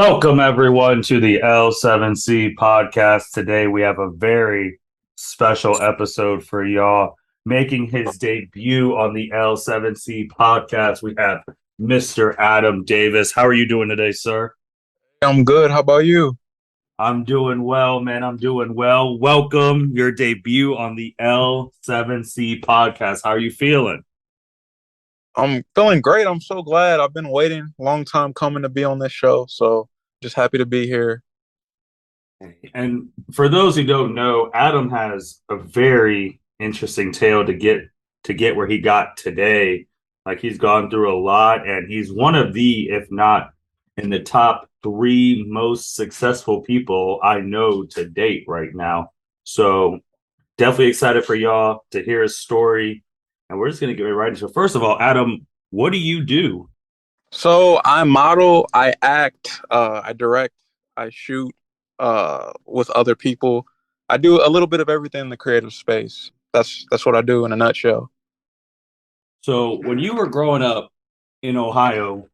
Welcome, everyone, to the L7C Podcast. Today, we have a very special episode for y'all. Making his debut on the L7C Podcast, we have Mr. Adam Davis. How are you doing today, sir? I'm good. How about you? I'm doing well, man. I'm doing well. Welcome, your debut on the L7C Podcast. How are you feeling? I'm feeling great. I'm so glad. I've been waiting a long time coming to be on this show. So just happy to be here. And for those who don't know, Adam has a very interesting tale to get where he got today. Like he's gone through a lot, and he's one of the, if not in the top three most successful people I know to date right now. So definitely excited for y'all to hear his story. And we're just gonna get right into it. First of all, Adam, what do you do? So I model, I act, I direct, I shoot with other people. I do a little bit of everything in the creative space. That's what I do in a nutshell. So when you were growing up in Ohio,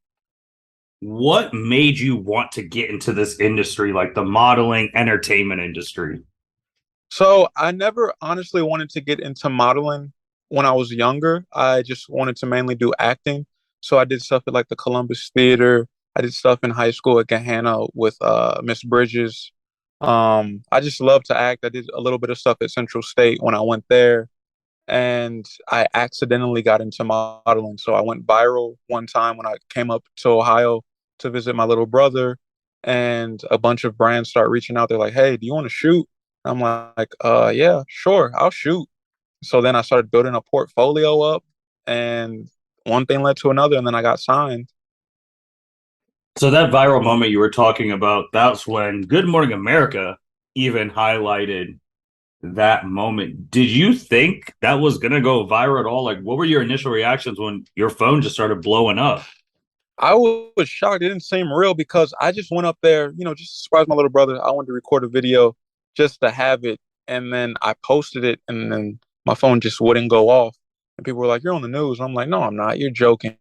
what made you want to get into this industry, like the modeling entertainment industry? So I never honestly wanted to get into modeling when I was younger. I just wanted to mainly do acting. So I did stuff at like the Columbus Theater. I did stuff in high school at Gahanna with Miss Bridges. I just love to act. I did a little bit of stuff at Central State when I went there, and I accidentally got into modeling. So I went viral one time when I came up to Ohio to visit my little brother, and a bunch of brands start reaching out. They're like, "Hey, do you want to shoot?" I'm like, yeah, sure, I'll shoot." So then I started building a portfolio up, and one thing led to another, and then I got signed. So that viral moment you were talking about, that's when Good Morning America even highlighted that moment. Did you think that was gonna go viral at all? Like, what were your initial reactions when your phone just started blowing up? I was shocked. It didn't seem real because I just went up there, just to surprise my little brother. I wanted to record a video just to have it. And then I posted it, and then my phone just wouldn't go off. And people were like, "You're on the news." I'm like, "No, I'm not. You're joking."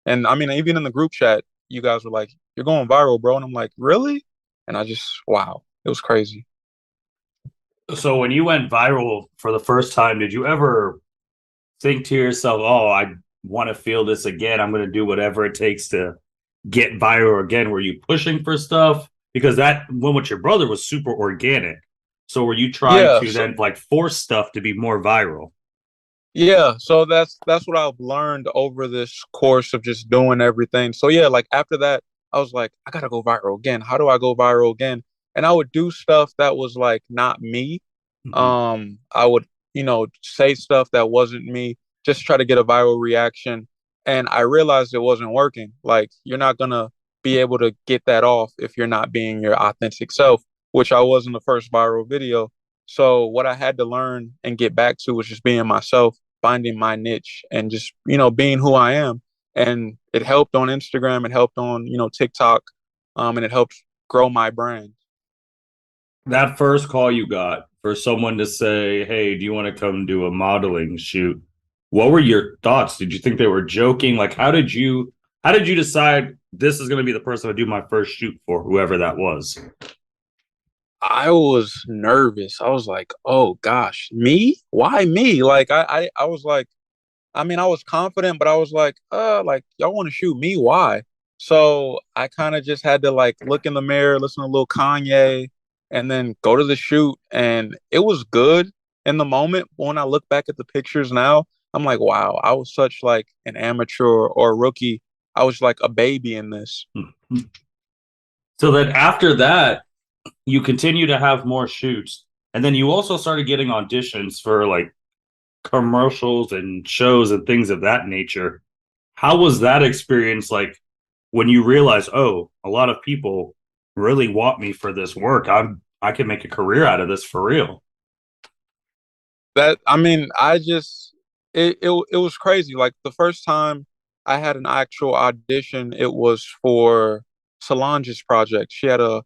And I mean, even in the group chat, you guys were like, "You're going viral, bro." And I'm like, "Really?" And wow, it was crazy. So when you went viral for the first time, did you ever think to yourself, "Oh, I want to feel this again. I'm going to do whatever it takes to get viral again"? Were you pushing for stuff? Because that one with your brother was super organic. So were you trying Yeah. to then like force stuff to be more viral? Yeah, so that's what I've learned over this course of just doing everything. So yeah, like after that, I was like, I gotta go viral again. How do I go viral again? And I would do stuff that was like not me. Mhm. I would, say stuff that wasn't me, just try to get a viral reaction. And I realized it wasn't working. Like you're not gonna be able to get that off if you're not being your authentic self, which I was in the first viral video. So what I had to learn and get back to was just being myself, finding my niche, and just, being who I am. And it helped on Instagram, it helped on, TikTok, and it helped grow my brand. That first call you got for someone to say, "Hey, do you want to come do a modeling shoot?" What were your thoughts? Did you think they were joking? Like, how did you decide this is going to be the person to do my first shoot for, whoever that was? I was nervous. I was like, oh gosh, me? Why me? Like I was like, I mean, I was confident, but I was like y'all want to shoot me? Why? So I kind of just had to like look in the mirror, listen to a little Kanye, and then go to the shoot. And it was good in the moment. But when I look back at the pictures now, I'm like, wow, I was such like an amateur or a rookie. I was like a baby in this. So then after that, you continue to have more shoots. And then you also started getting auditions for like commercials and shows and things of that nature. How was that experience like when you realize, oh, a lot of people really want me for this work? I can make a career out of this for real. That I mean, I just it was crazy. Like the first time I had an actual audition, it was for Solange's project. She had a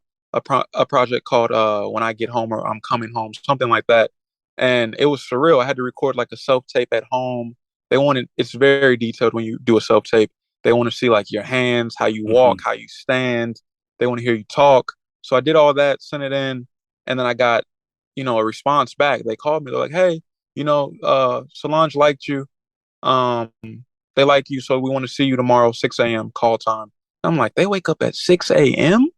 project called When I Get Home or I'm Coming Home, something like that. And it was surreal. I had to record like a self tape at home. It's very detailed when you do a self tape. They want to see like your hands, how you walk, Mhm. how you stand. They want to hear you talk. So I did all that, sent it in, and then I got, a response back. They called me. They're like, "Hey, Solange liked you. Um, they like you, so we want to see you tomorrow, 6 a.m. call time." I'm like, they wake up at 6 a.m.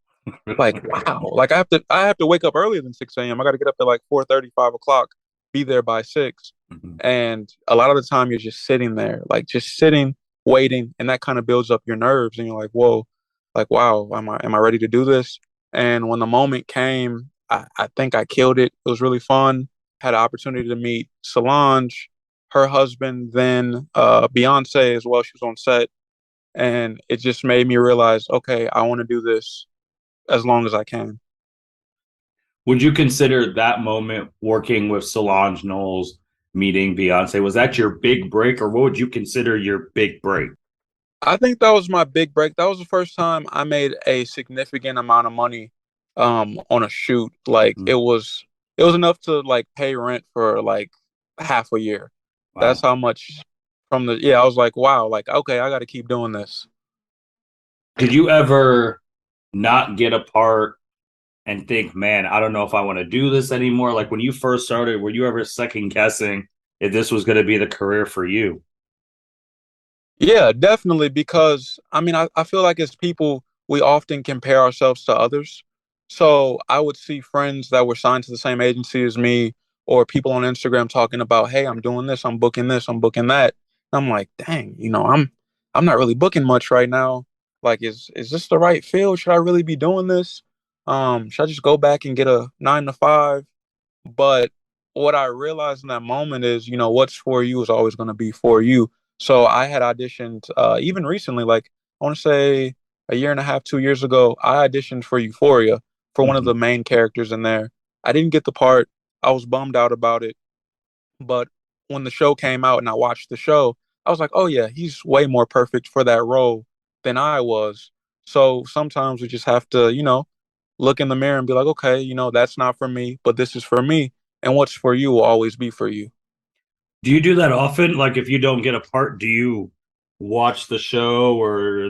Like, wow. Like I have to wake up earlier than 6 a.m. I got to get up at like 4:30, 5 o'clock, be there by 6. Mhm. And a lot of the time you're just sitting there, like just sitting, waiting, and that kind of builds up your nerves. And you're like, whoa, like, wow, am I ready to do this? And when the moment came, I think I killed it. It was really fun. Had an opportunity to meet Solange, her husband, then Beyonce as well. She was on set. And it just made me realize, okay, I want to do this as long as I can. Would you consider that moment working with Solange Knowles, meeting Beyonce? Was that your big break, or what would you consider your big break? I think that was my big break. That was the first time I made a significant amount of money on a shoot. Like Mm. it was enough to like pay rent for like half a year. That's Wow. how much from the yeah, I was like, wow, like okay, I got to keep doing this. Did you ever not get a part and think, man, I don't know if I want to do this anymore? Like when you first started, were you ever second guessing if this was going to be the career for you? Yeah, definitely. Because I mean, I feel like as people, we often compare ourselves to others. So I would see friends that were signed to the same agency as me, or people on Instagram talking about, hey, I'm doing this, I'm booking that. I'm like, dang, I'm not really booking much right now. Like, is this the right field? Should I really be doing this? Should I just go back and get a 9 to 5? But what I realized in that moment is, what's for you is always going to be for you. So I had auditioned even recently, like I want to say a year and a half, 2 years ago, I auditioned for Euphoria for one of Mhm. the main characters in there. I didn't get the part. I was bummed out about it. But when the show came out and I watched the show, I was like, oh yeah, he's way more perfect for that role than I was. So sometimes we just have to, look in the mirror and be like, okay, that's not for me, but this is for me. And what's for you will always be for you. Do you do that often? Like if you don't get a part, do you watch the show or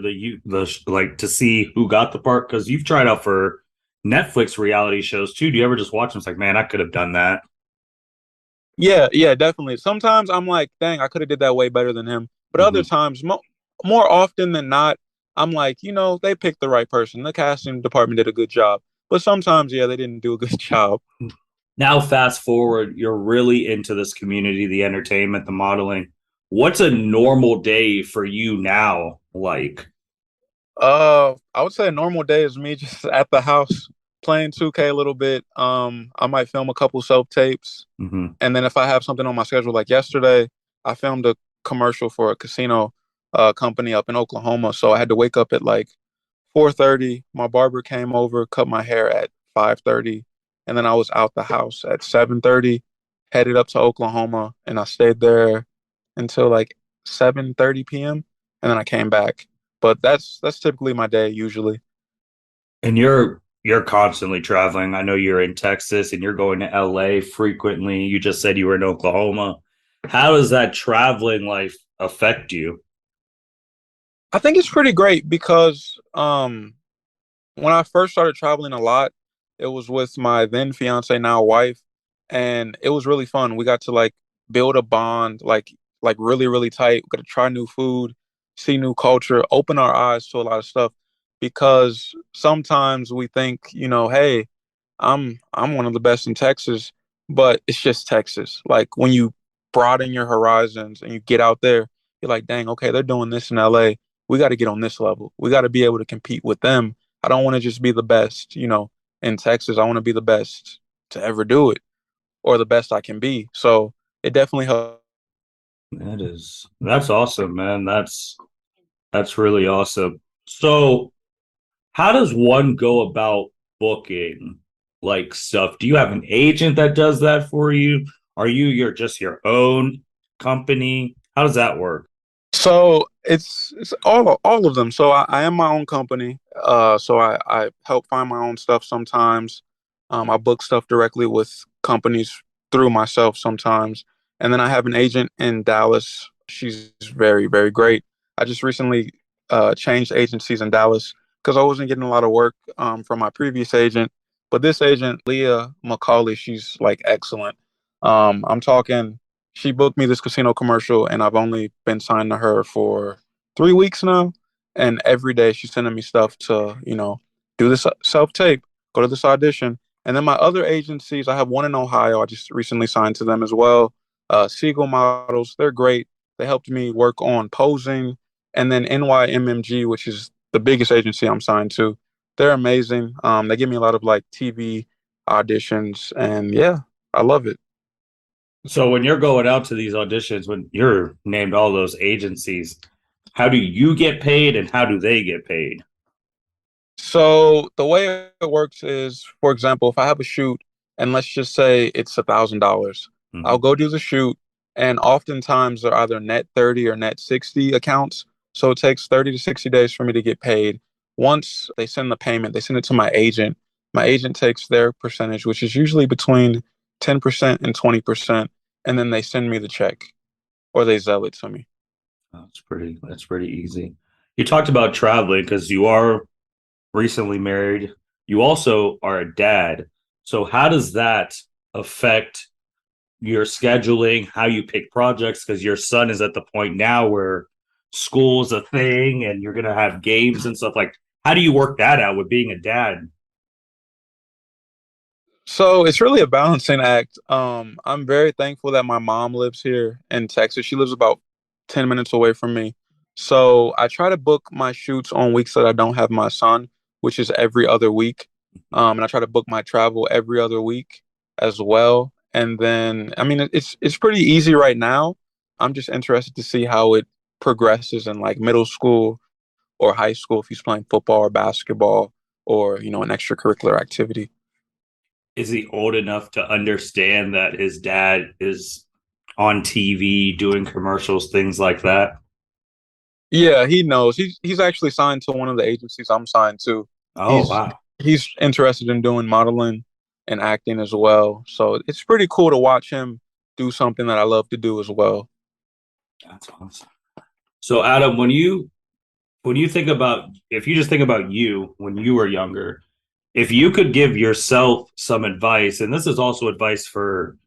like to see who got the part? Because you've tried out for Netflix reality shows too. Do you ever just watch them? It's like, man, I could have done that. Yeah, yeah, definitely. Sometimes I'm like, dang, I could have did that way better than him. But other Mhm. times, more often than not, I'm like, they picked the right person. The casting department did a good job. But sometimes, yeah, they didn't do a good job. Now, fast forward, you're really into this community, the entertainment, the modeling. What's a normal day for you now like? I would say a normal day is me just at the house playing 2K a little bit. I might film a couple self tapes, Mhm. and then if I have something on my schedule, like yesterday, I filmed a commercial for a casino company up in Oklahoma. So I had to wake up at like 4:30. My barber came over, cut my hair at 5:30, and then I was out the house at 7:30, headed up to Oklahoma, and I stayed there until like 7:30 p.m. and then I came back. But that's typically my day usually. And you're constantly traveling. I know you're in Texas and you're going to LA frequently. You just said you were in Oklahoma. How does that traveling life affect you? I think it's pretty great because when I first started traveling a lot, it was with my then fiance, now wife, and it was really fun. We got to like build a bond, like really really tight. We got to try new food, see new culture, open our eyes to a lot of stuff. Because sometimes we think, hey, I'm one of the best in Texas, but it's just Texas. Like when you broaden your horizons and you get out there, you're like, dang, okay, they're doing this in LA. We got to get on this level. We got to be able to compete with them. I don't want to just be the best, in Texas. I want to be the best to ever do it or the best I can be. So it definitely helps. That's awesome, man. That's really awesome. So how does one go about booking like stuff? Do you have an agent that does that for you? Are you just your own company? How does that work? So it's all of them. So I am my own company. So I help find my own stuff sometimes. I book stuff directly with companies through myself sometimes, and then I have an agent in Dallas. She's very very great. I just recently changed agencies in Dallas because I wasn't getting a lot of work from my previous agent. But this agent, Leah McCauley, she's like excellent. I'm talking, she booked me this casino commercial, and I've only been signed to her for 3 weeks now. And every day she's sending me stuff to, do this self tape, go to this audition. And then my other agencies, I have one in Ohio. I just recently signed to them as well. Siegel Models, they're great. They helped me work on posing. And then NYMMG, which is the biggest agency I'm signed to, they're amazing. They give me a lot of like TV auditions, and yeah, I love it. So when you're going out to these auditions, when you're named all those agencies, how do you get paid and how do they get paid? So the way it works is, for example, if I have a shoot and let's just say it's $1,000, I'll Mhm. go do the shoot, and oftentimes they're either net 30 or net 60 accounts. So it takes 30 to 60 days for me to get paid. Once they send the payment, they send it to my agent. My agent takes their percentage, which is usually between 10% and 20%, and then they send me the check or they Zelle it to me. That's pretty easy. You talked about traveling because you are recently married. You also are a dad. So how does that affect your scheduling, how you pick projects? Because your son is at the point now where school is a thing and you're gonna have games and stuff like. How do you work that out with being a dad? So it's really a balancing act. I'm very thankful that my mom lives here in Texas. She lives about 10 minutes away from me. So I try to book my shoots on weeks that I don't have my son, which is every other week. And I try to book my travel every other week as well. And then, I mean, it's pretty easy right now. I'm just interested to see how it progresses in like middle school or high school if he's playing football or basketball or, an extracurricular activity. Is he old enough to understand that his dad is on TV doing commercials, things like that? Yeah, he knows. He's actually signed to one of the agencies I'm signed to. Oh, He's wow. he's interested in doing modeling and acting as well. So it's pretty cool to watch him do something that I love to do as well. That's awesome. So Adam, when you think about, if you just think about you when you were younger, if you could give yourself some advice, and this is also advice for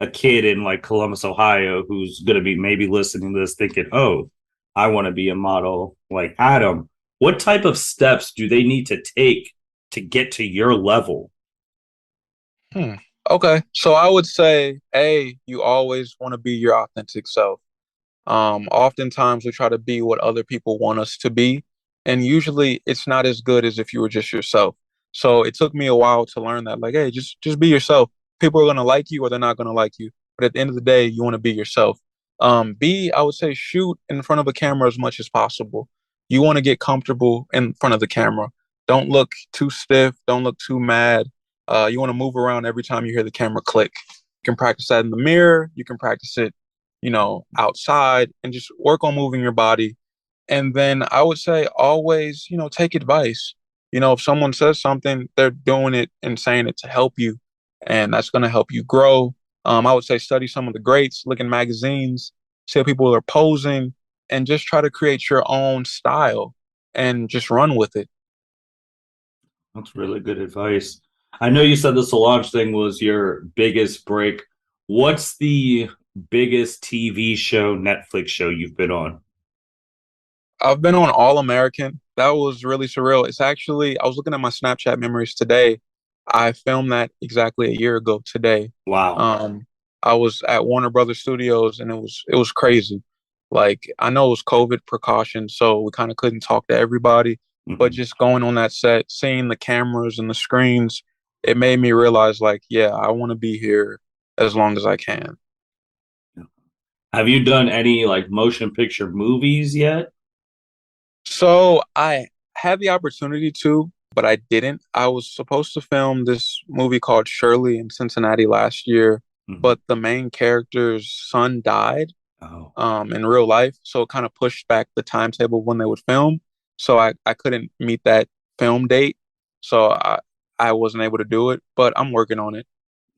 a kid in like Columbus, Ohio, who's going to be maybe listening to this thinking, oh, I want to be a model like Adam. What type of steps do they need to take to get to your level? Hmm. Okay, so I would say, you always want to be your authentic self. Oftentimes we try to be what other people want us to be, and usually it's not as good as if you were just yourself. So it took me a while to learn that, like, hey, just be yourself. People are gonna like you or they're not gonna like you, but at the end of the day, you want to be yourself. I would say, shoot in front of a camera as much as possible. You want to get comfortable in front of the camera. Don't look too stiff. Don't look too mad. You want to move around every time you hear the camera click. You can practice that in the mirror. You can practice it outside and just work on moving your body. And then I would say always, take advice. If someone says something, they're doing it and saying it to help you, and that's going to help you grow. I would say study some of the greats, look in magazines, see how people are posing, and just try to create your own style and just run with it. That's really good advice. I know you said the Solange thing was your biggest break. What's the biggest TV show, Netflix show you've been on? I've been on All American. That was really surreal. It's actually, I was looking at my Snapchat memories today. I filmed that exactly a year ago today. Wow. Um, I was at Warner Brothers Studios, and it was crazy. Like, I know it was COVID precautions, so we kind of couldn't talk to everybody, but Mhm. just going on that set, seeing the cameras and the screens, it made me realize, like, yeah, I want to be here as long as I can. Have you done any like motion picture movies yet? So I had the opportunity to, but I didn't. I was supposed to film this movie called Shirley in Cincinnati last year, Mhm. but the main character's son died Oh, in real life. So it kind of pushed back the timetable when they would film. So I couldn't meet that film date. So I wasn't able to do it, but I'm working on it.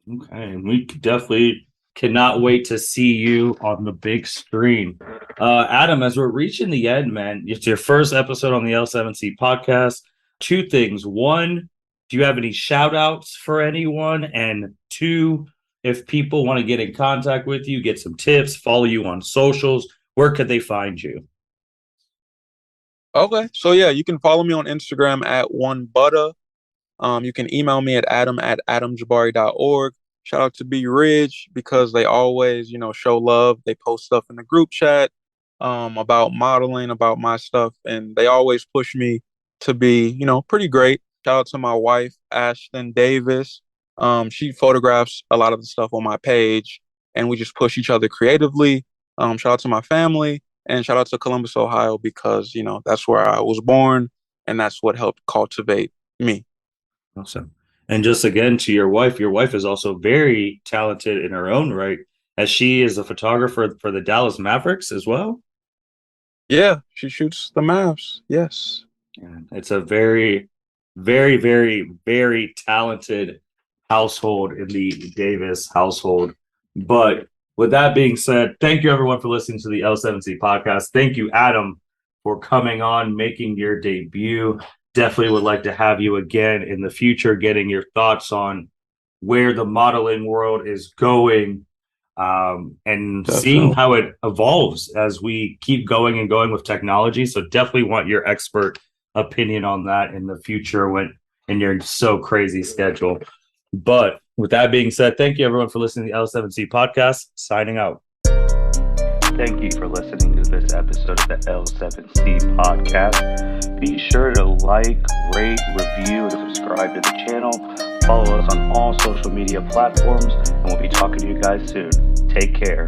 okay. We definitely cannot wait to see you on the big screen. Adam, as we're reaching the end, man, it's your first episode on the L7C podcast. two things. One, do you have any shout outs for anyone? And two, if people want to get in contact with you, get some tips, follow you on socials, where could they find you? Okay. So yeah, you can follow me on Instagram at onebutter. You can email me at adam@adamjabari.org. Shout out to Be Ridge because they always, show love. They post stuff in the group chat about modeling, about my stuff, and they always push me to be, pretty great. Shout out to my wife, Ashton Davis. She photographs a lot of the stuff on my page, and we just push each other creatively. Shout out to my family, and shout out to Columbus, Ohio, because, that's where I was born, and that's what helped cultivate me. Awesome. And just again to your wife is also very talented in her own right, as she is a photographer for the Dallas Mavericks as well. Yeah, she shoots the Mavs. Yes. And it's a very, very, very, very talented household in the Davis household. But with that being said, thank you everyone for listening to the L7C podcast. Thank you, Adam, for coming on, making your debut. Definitely would like to have you again in the future, getting your thoughts on where the modeling world is going, and Definitely. seeing how it evolves as we keep going and going with technology. So definitely want your expert opinion on that in the future when in your so crazy schedule. But with that being said, thank you everyone for listening to the L7C podcast. Signing out. Thank you for listening to this episode of the L7C podcast. Be sure to like, rate, review, and subscribe to the channel. Follow us on all social media platforms, and we'll be talking to you guys soon. Take care.